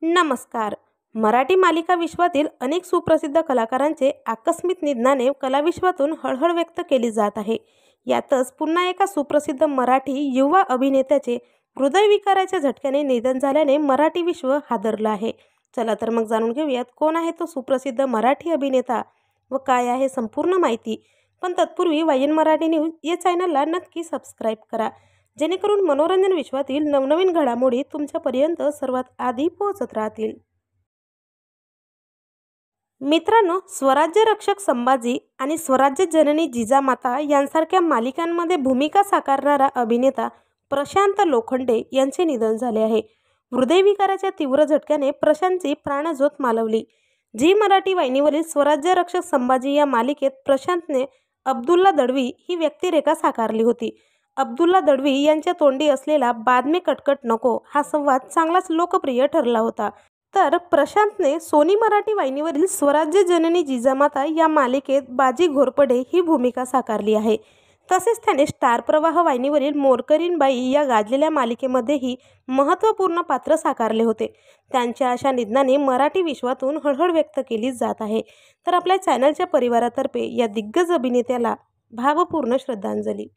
नमस्कार. मराठी मालिका विश्वातील अनेक सुप्रसिद्ध कलाकारांचे आकस्मिक निधनाने कलाविश्वातून हळहळ व्यक्त केली जात आहे. यातच पुन्हा एका सुप्रसिद्ध मराठी युवा अभिनेत्याचे हृदयविकाराच्या झटक्याने निधन झाल्याने मराठी विश्व हादरलं आहे. चला तर मग जाणून घेऊयात कोण आहे तो सुप्रसिद्ध मराठी अभिनेता व काय आहे संपूर्ण माहिती. पण तत्पूर्वी वायन मराठी न्यूज या चॅनलला नक्की सबस्क्राईब करा, जेणेकरून मनोरंजन विश्वातील नवनवीन घडामोडी तुमच्यापर्यंत सर्वात आधी पोहोचत राहतील. मित्रांनो, स्वराज्य रक्षक संभाजी आणि स्वराज्य जननी जिजामाता यांसारख्या मालिकांमध्ये भूमिका साकारणारा अभिनेता प्रशांत लोखंडे यांचे निधन झाले आहे. हृदयविकाराच्या तीव्र झटक्याने प्रशांतची प्राणज्योत मालवली. झी मराठी वाहिनीवरील स्वराज्य रक्षक संभाजी या मालिकेत प्रशांतने अब्दुल्ला दळवी ही व्यक्तिरेखा साकारली होती. अब्दुल्ला दळवी यांच्या तोंडी असलेला बाद में कटकट नको हा संवाद चांगलाच लोकप्रिय ठरला होता. तर प्रशांतने सोनी मराठी वाहिनीवरील स्वराज्य जननी जिजामाता या मालिकेत बाजी घोरपडे ही भूमिका साकारली आहे. तसेच त्याने स्टार प्रवाह वाहिनीवरील मोरकरीणबाई या गाजलेल्या मालिकेमध्येही महत्त्वपूर्ण पात्र साकारले होते. त्यांच्या अशा निधनाने मराठी विश्वातून हळहळ व्यक्त केली जात आहे. तर आपल्या चॅनलच्या परिवारातर्फे या दिग्गज अभिनेत्याला भावपूर्ण श्रद्धांजली.